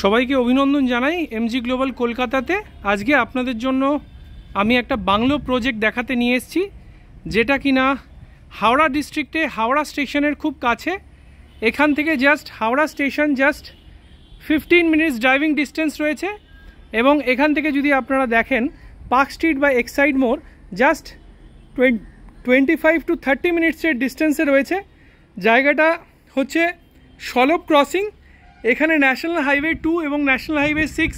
সবাইকে অভিনন্দন জানাই এমজি গ্লোবাল কলকাতাতে। আজকে আপনাদের জন্য আমি একটা বাংলো প্রজেক্ট দেখাতে নিয়ে এসেছি, যেটা কিনা হাওড়া ডিস্ট্রিক্টে হাওড়া স্টেশনের খুব কাছে। এখান থেকে just Howrah station just 15 minutes driving distance রয়েছে। এবং এখান থেকে যদি আপনারা দেখেন পার্ক স্ট্রিট বা এক্সাইড মোড় জাস্ট 25 to 30 মিনিটসের ডিস্টেন্সে রয়েছে। জায়গাটা হচ্ছে সলভ ক্রসিং। এখানে ন্যাশনাল হাইওয়ে 2 এবং ন্যাশনাল হাইওয়ে 6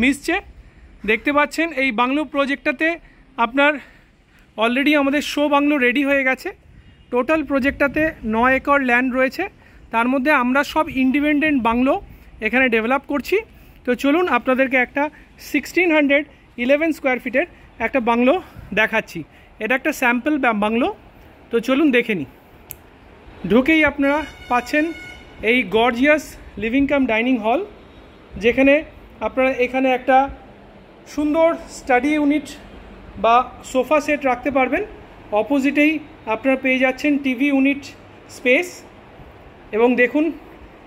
মিশছে। দেখতে পাচ্ছেন এই বাংলো প্রজেক্টটাতে আপনার অলরেডি আমাদের শো বাংলো রেডি হয়ে গেছে। টোটাল প্রজেক্টটাতে 9 একর ল্যান্ড রয়েছে, তার মধ্যে আমরা সব ইন্ডিপেন্ডেন্ট বাংলো এখানে ডেভেলপ করছি। তো চলুন আপনাদেরকে একটা 1611 স্কোয়ার ফিটের একটা বাংলো দেখাচ্ছি। এটা একটা স্যাম্পল বাংলো। তো চলুন দেখে নিই। ঢুকেই আপনারা পাচ্ছেন এই gorgeous living cum dining hall, যেখানে আপনারা এখানে একটা সুন্দর স্টাডি ইউনিট বা সোফা সেট রাখতে পারবেন। অপোজিটেই আপনারা পেয়ে যাচ্ছেন টিভি ইউনিট স্পেস। এবং দেখুন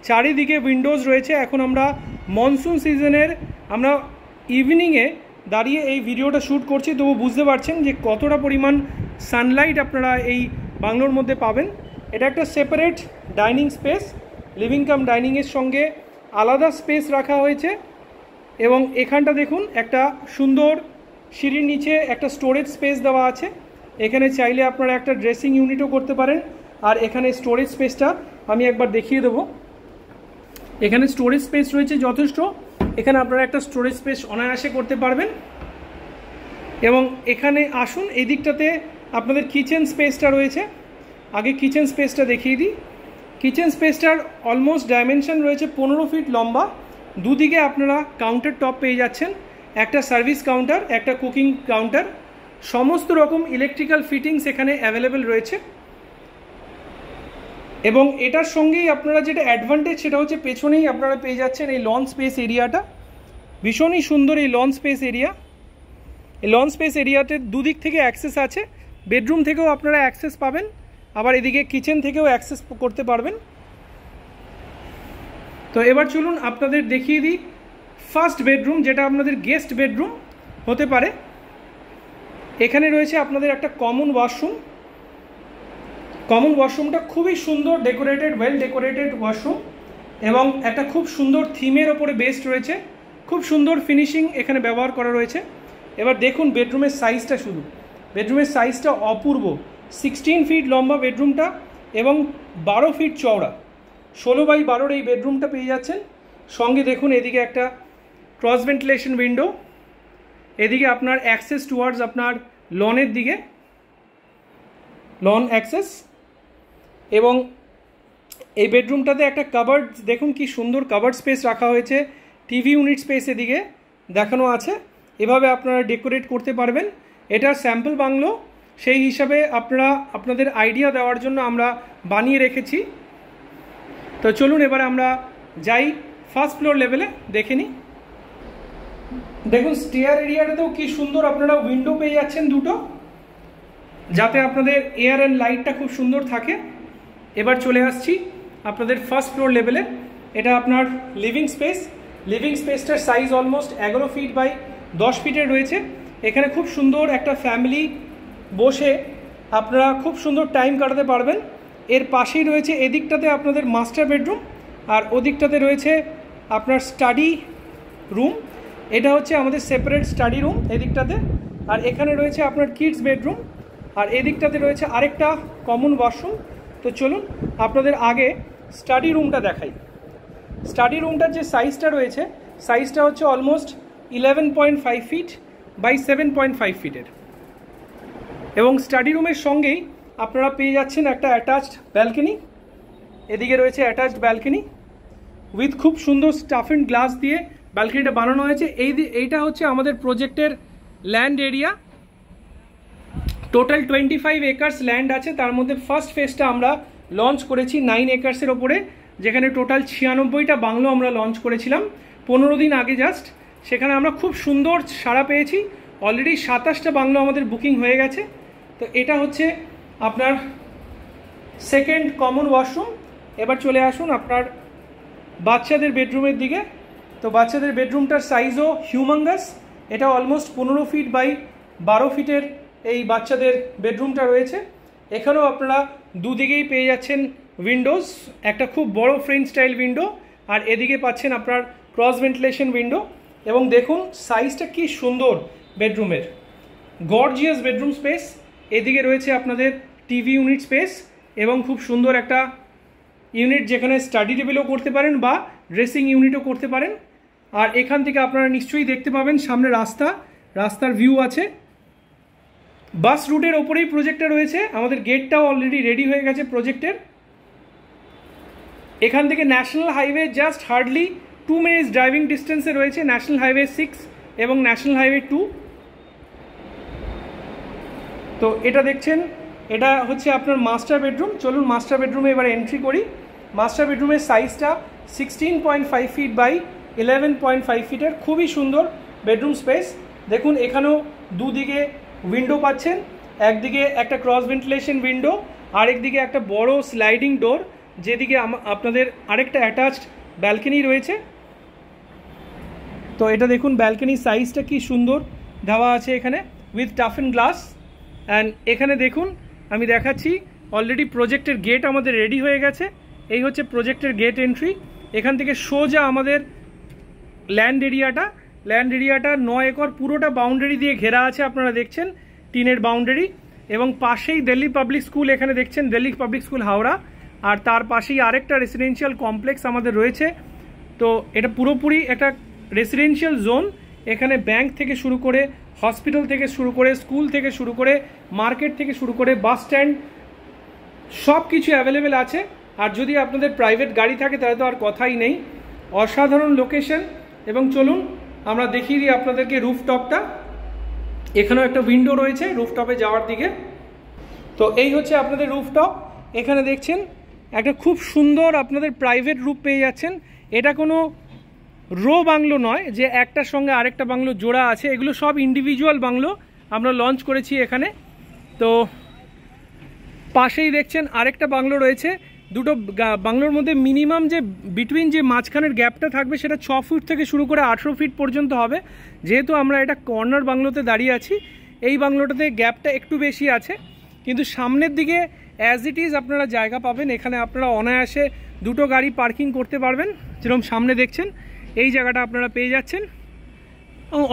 চারিদিকে উইন্ডোজ রয়েছে। এখন আমরা মনসুন সিজনের আমরা ইভিনিংয়ে দাঁড়িয়ে এই ভিডিওটা শ্যুট করছি, তবু বুঝতে পারছেন যে কতটা পরিমাণ সানলাইট আপনারা এই বাংলোর মধ্যে পাবেন। এটা একটা separate dining space, living cum ডাইনিংয়ের সঙ্গে আলাদা স্পেস রাখা হয়েছে। এবং এখানটা দেখুন একটা সুন্দর সিঁড়ির নিচে একটা স্টোরেজ স্পেস দেওয়া আছে। এখানে চাইলে আপনারা একটা ড্রেসিং ইউনিটও করতে পারেন। আর এখানে স্টোরেজ স্পেসটা আমি একবার দেখিয়ে দেবো। এখানে স্টোরেজ স্পেস রয়েছে যথেষ্ট। এখানে আপনারা একটা স্টোরেজ স্পেস অনায়াসে করতে পারবেন। এবং এখানে আসুন, এই দিকটাতে আপনাদের কিচেন স্পেসটা রয়েছে। আগে কিচেন স্পেসটা দেখিয়ে দিই। কিচেন স্পেসটার অলমোস্ট ডাইমেনশন রয়েছে 15 ফিট লম্বা। দুদিকে আপনারা কাউন্টার টপ পেয়ে যাচ্ছেন, একটা সার্ভিস কাউন্টার, একটা কুকিং কাউন্টার। সমস্ত রকম ইলেকট্রিক্যাল ফিটিংস এখানে অ্যাভেলেবেল রয়েছে। এবং এটার সঙ্গেই আপনারা যেটা অ্যাডভান্টেজ সেটা হচ্ছে পেছনেই আপনারা পেয়ে যাচ্ছেন এই লন স্পেস এরিয়াটা। ভীষণই সুন্দর এই লন স্পেস এরিয়া। এই লন স্পেস এরিয়াতে দুদিক থেকে অ্যাক্সেস আছে। বেডরুম থেকেও আপনারা অ্যাক্সেস পাবেন, আবার এদিকে কিচেন থেকেও অ্যাক্সেস করতে পারবেন। তো এবার চলুন আপনাদের দেখিয়ে দিই ফার্স্ট বেডরুম, যেটা আপনাদের গেস্ট বেডরুম হতে পারে। এখানে রয়েছে আপনাদের একটা কমন ওয়াশরুম। কমন ওয়াশরুমটা খুবই সুন্দর ডেকোরেটেড, ওয়েল ডেকোরেটেড ওয়াশরুম এবং একটা খুব সুন্দর থিমের ওপরে বেসড রয়েছে। খুব সুন্দর ফিনিশিং এখানে ব্যবহার করা রয়েছে। এবার দেখুন বেডরুমের সাইজটা, শুধু বেডরুমের সাইজটা অপূর্ব। 16 ফিট লম্বা বেডরুমটা এবং 12 ফিট চওড়া। 16x12 এই বেডরুমটা পেয়ে যাচ্ছেন। সঙ্গে দেখুন এদিকে একটা ক্রস ভেন্টিলেশন উইন্ডো, এদিকে আপনার অ্যাক্সেস টুয়ার্ডস আপনার লনের দিকে, লন অ্যাক্সেস। এবং এই বেডরুমটাতে একটা কাবার্ড, দেখুন কি সুন্দর কাবার্ড স্পেস রাখা হয়েছে। টিভি ইউনিট স্পেস এদিকে দেখানো আছে। এভাবে আপনারা ডেকোরেট করতে পারবেন। এটা স্যাম্পল বাংলো, সেই হিসাবে আপনারা আপনাদের আইডিয়া দেওয়ার জন্য আমরা বানিয়ে রেখেছি। তো চলুন এবারে আমরা যাই ফার্স্ট ফ্লোর লেভেলে, দেখে নিই। দেখুন স্টেয়ার এরিয়াটাতেও কি সুন্দর আপনারা উইন্ডো পেয়ে যাচ্ছেন দুটো, যাতে আপনাদের এয়ার অ্যান্ড লাইটটা খুব সুন্দর থাকে। এবার চলে আসছি আপনাদের ফার্স্ট ফ্লোর লেভেলে। এটা আপনার লিভিং স্পেস। লিভিং স্পেসটার সাইজ অলমোস্ট 11 ফিট বাই 10 ফিটের রয়েছে। এখানে খুব সুন্দর একটা ফ্যামিলি বসে আপনারা খুব সুন্দর টাইম কাটাতে পারবেন। এর পাশেই রয়েছে এদিকটাতে আপনাদের মাস্টার বেডরুম, আর ওদিকটাতে রয়েছে আপনার স্টাডি রুম। এটা হচ্ছে আমাদের সেপারেট স্টাডি রুম এদিকটাতে। আর এখানে রয়েছে আপনার কিডস বেডরুম, আর এদিকটাতে রয়েছে আরেকটা কমন ওয়াশরুম। তো চলুন আপনাদের আগে স্টাডি রুমটা দেখাই। স্টাডি রুমটার যে সাইজটা রয়েছে, সাইজটা হচ্ছে অলমোস্ট 11.5 ফিট বাই 7.5 ফিটের। এবং স্টাডি রুমের সঙ্গেই আপনারা পেয়ে যাচ্ছেন একটা অ্যাটাচড ব্যালকনি। এদিকে রয়েছে অ্যাটাচড ব্যালকনি উইথ খুব সুন্দর স্টাফ অ্যান্ড গ্লাস দিয়ে ব্যালকনিটা বানানো হয়েছে। এইটা হচ্ছে আমাদের প্রজেক্টের land area. Total 25 acres land আছে। তার মধ্যে ফার্স্ট ফেজটা আমরা লঞ্চ করেছি 9 একর্সের ওপরে, যেখানে টোটাল 96টা বাংলো আমরা লঞ্চ করেছিলাম 15 দিন আগে জাস্ট। সেখানে আমরা খুব সুন্দর সাড়া পেয়েছি। অলরেডি 27টা বাংলো আমাদের বুকিং হয়ে গেছে। তো এটা হচ্ছে আপনার সেকেন্ড কমন ওয়াশরুম। এবার চলে আসুন আপনার বাচ্চাদের বেডরুমের দিকে। তো বাচ্চাদের বেডরুমটার সাইজও হিউমাঙ্গাস, এটা অলমোস্ট 15 ফিট বাই 12 ফিটের এই বাচ্চাদের বেডরুমটা রয়েছে। এখানেও আপনারা দুদিকেই পেয়ে যাচ্ছেন উইন্ডোজ, একটা খুব বড় ফ্রেঞ্চ স্টাইল উইন্ডো, আর এদিকে পাচ্ছেন আপনার ক্রস ভেন্টিলেশন উইন্ডো। এবং দেখুন সাইজটা কি সুন্দর বেডরুমের, গর্জিয়াস বেডরুম স্পেস। এদিকে রয়েছে আপনাদের টিভি ইউনিট স্পেস এবং খুব সুন্দর একটা ইউনিট যেখানে স্টাডি টেবিলও করতে পারেন বা ড্রেসিং ইউনিটও করতে পারেন। আর এখান থেকে আপনারা নিশ্চয়ই দেখতে পাবেন সামনে রাস্তার ভিউ আছে। বাস রুটের ওপরেই প্রজেক্টটা রয়েছে, আমাদের গেটটাও অলরেডি রেডি হয়ে গেছে প্রজেক্টের। এখান থেকে national highway just hardly 2 minutes driving ডিস্টেন্সে রয়েছে ন্যাশনাল হাইওয়ে 6 এবং ন্যাশনাল হাইওয়ে 2। তো এটা দেখছেন, এটা হচ্ছে আপনার মাস্টার বেডরুম। চলুন মাস্টার বেডরুমে এবার এন্ট্রি করি। মাস্টার বেডরুমের সাইজটা 16.5 ফিট বাই 11.5 ফিটের, খুবই সুন্দর বেডরুম স্পেস। দেখুন এখানেও দুদিকে উইন্ডো পাচ্ছেন, একদিকে একটা ক্রস ভেন্টিলেশন উইন্ডো, আরেকদিকে একটা বড় স্লাইডিং ডোর, যেদিকে আপনাদের আরেকটা অ্যাটাচড ব্যালকনি রয়েছে। তো এটা দেখুন ব্যালকনির সাইজটা কি সুন্দর দেওয়া আছে এখানে উইথ টাফেন গ্লাস। অ্যান্ড এখানে দেখুন আমি দেখাচ্ছি অলরেডি প্রজেক্টের গেট আমাদের রেডি হয়ে গেছে। এই হচ্ছে প্রজেক্টের গেট এন্ট্রি। এখান থেকে সোজা আমাদের ল্যান্ড এরিয়াটা 9 একর পুরোটা বাউন্ডারি দিয়ে ঘেরা আছে, আপনারা দেখছেন টিনের বাউন্ডারি। এবং পাশেই দিল্লি পাবলিক স্কুল, এখানে দেখছেন দিল্লি পাবলিক স্কুল হাওড়া, আর তার পাশেই আরেকটা রেসিডেন্সিয়াল কমপ্লেক্স আমাদের রয়েছে। তো এটা পুরোপুরি একটা রেসিডেন্সিয়াল জোন। এখানে ব্যাংক থেকে শুরু করে, হসপিটাল থেকে শুরু করে, স্কুল থেকে শুরু করে, মার্কেট থেকে শুরু করে, বাস স্ট্যান্ড সব কিছু অ্যাভেলেবেল আছে। আর যদি আপনাদের প্রাইভেট গাড়ি থাকে তাহলে তো আর কথাই নেই। অসাধারণ লোকেশন। এবং চলুন আমরা দেখিয়ে দিই আপনাদেরকে রুফটপটা। এখানেও একটা উইন্ডো রয়েছে রুফটপে যাওয়ার দিকে। তো এই হচ্ছে আপনাদের রুফটপ। এখানে দেখছেন একটা খুব সুন্দর আপনাদের প্রাইভেট রুফ পেয়ে যাচ্ছেন। এটা কোনো রো বাংলো নয় যে একটার সঙ্গে আরেকটা বাংলো জোড়া আছে, এগুলো সব ইন্ডিভিজুয়াল বাংলো আমরা লঞ্চ করেছি এখানে। তো পাশেই দেখছেন আরেকটা বাংলো রয়েছে। দুটো বাংলোর মধ্যে মিনিমাম যে বিটুইন যে মাঝখানের গ্যাপটা থাকবে সেটা 6 ফুট থেকে শুরু করে 18 ফিট পর্যন্ত হবে। যেহেতু আমরা এটা কর্নার বাংলোতে দাঁড়িয়ে আছি, এই বাংলোটাতে গ্যাপটা একটু বেশি আছে, কিন্তু সামনের দিকে অ্যাজ ইট ইজ আপনারা জায়গা পাবেন। এখানে আপনারা অনায়াসে দুটো গাড়ি পার্কিং করতে পারবেন। যেরকম সামনে দেখছেন এই জায়গাটা আপনারা পেয়ে যাচ্ছেন,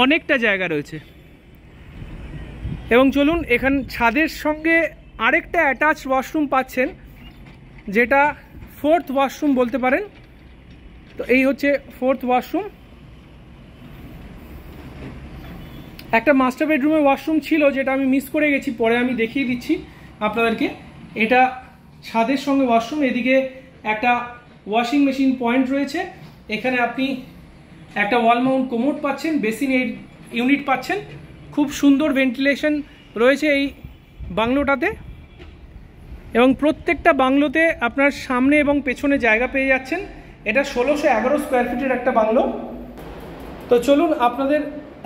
অনেকটা জায়গা রয়েছে। এবং চলুন এখান ছাদের সঙ্গে আরেকটা অ্যাটাচ ওয়াশরুম পাচ্ছেন, যেটা 4th ওয়াশরুম বলতে পারেন। তো এই হচ্ছে 4th ওয়াশরুম। একটা মাস্টার বেডরুমে ওয়াশরুম ছিল যেটা আমি মিস করে গেছি, পরে আমি দেখিয়ে দিচ্ছি আপনাদেরকে। এটা ছাদের সঙ্গে ওয়াশরুম, এদিকে একটা ওয়াশিং মেশিন পয়েন্ট রয়েছে। এখানে আপনি একটা ওয়াল মাউন্ট কোমোড পাচ্ছেন, বেসিন ইউনিট পাচ্ছেন। খুব সুন্দর ভেন্টিলেশন রয়েছে এই বাংলোটাতে। এবং প্রত্যেকটা বাংলোতে আপনার সামনে এবং পেছনে জায়গা পেয়ে যাচ্ছেন। এটা 1611 স্কোয়ার ফিটের একটা বাংলো। তো চলুন আপনাদের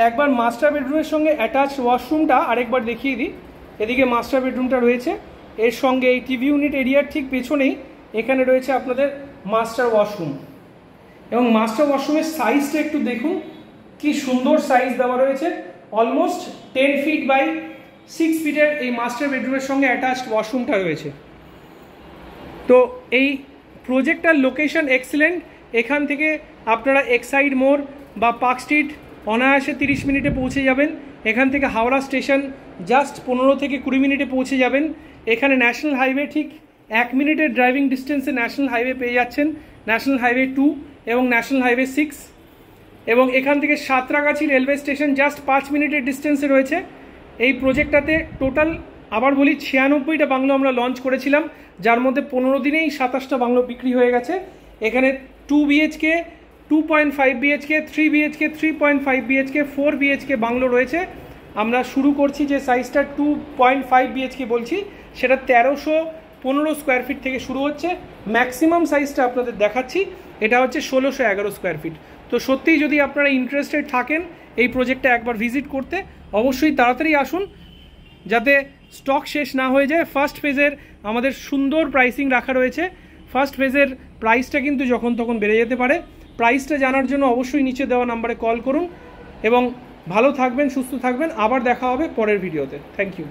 একবার মাস্টার বেডরুমের সঙ্গে অ্যাটাচ ওয়াশরুমটা আরেকবার দেখিয়ে দিই। এদিকে মাস্টার বেডরুমটা রয়েছে, এর সঙ্গে এই টিভি ইউনিট এরিয়ার ঠিক পেছনেই এখানে রয়েছে আপনাদের মাস্টার ওয়াশরুম। এবং মাস্টার ওয়াশরুমের সাইজটা একটু দেখুন, কি সুন্দর সাইজ দেওয়া রয়েছে। অলমোস্ট 10 ফিট বাই 6 ফিটের এই মাস্টার বেডরুমের সঙ্গে অ্যাটাচড ওয়াশরুমটা রয়েছে। তো এই প্রজেক্টটার লোকেশন এক্সিলেন্ট। এখান থেকে আপনারা এক্সাইড মোড় বা পার্ক স্ট্রিট অনায়াসে 30 মিনিটে পৌঁছে যাবেন। এখান থেকে হাওড়া স্টেশন জাস্ট 15 থেকে 20 মিনিটে পৌঁছে যাবেন। এখানে ন্যাশনাল হাইওয়ে ঠিক 1 মিনিটের ড্রাইভিং ডিস্টেন্সে ন্যাশনাল হাইওয়ে পেয়ে যাচ্ছেন, ন্যাশনাল হাইওয়ে 2 এবং ন্যাশনাল হাইওয়ে 6। এবং এখান থেকে সাঁতরাগাছি রেলওয়ে স্টেশন জাস্ট 5 মিনিটের ডিস্টেন্সে রয়েছে। এই প্রজেক্টটাতে টোটাল আবার বলি 96টা বাংলো আমরা লঞ্চ করেছিলাম, যার মধ্যে 15 দিনেই 27টা বাংলো বিক্রি হয়ে গেছে। এখানে 2 BHK, 2.5 BHK, 3 BHK, 3.5 BHK, 4 BHK bungalow রয়েছে। আমরা শুরু করছি যে সাইজটা 2.5 BHK বলছি, সেটা 1315 স্কোয়ার ফিট থেকে শুরু হচ্ছে। ম্যাক্সিমাম সাইজটা আপনাদের দেখাচ্ছি, এটা হচ্ছে 1611 স্কোয়ার ফিট। তো সত্যিই যদি আপনারা ইন্টারেস্টেড থাকেন এই প্রজেক্টটা একবার ভিজিট করতে, অবশ্যই তাড়াতাড়ি আসুন যাতে স্টক শেষ না হয়ে যায়। ফার্স্ট ফেজের আমাদের সুন্দর প্রাইসিং রাখা রয়েছে। ফার্স্ট ফেজের প্রাইসটা কিন্তু যখন তখন বেড়ে যেতে পারে। প্রাইসটা জানার জন্য অবশ্যই নিচে দেওয়া নাম্বারে কল করুন এবং ভালো থাকবেন, সুস্থ থাকবেন। আবার দেখা হবে পরের ভিডিওতে। Thank you.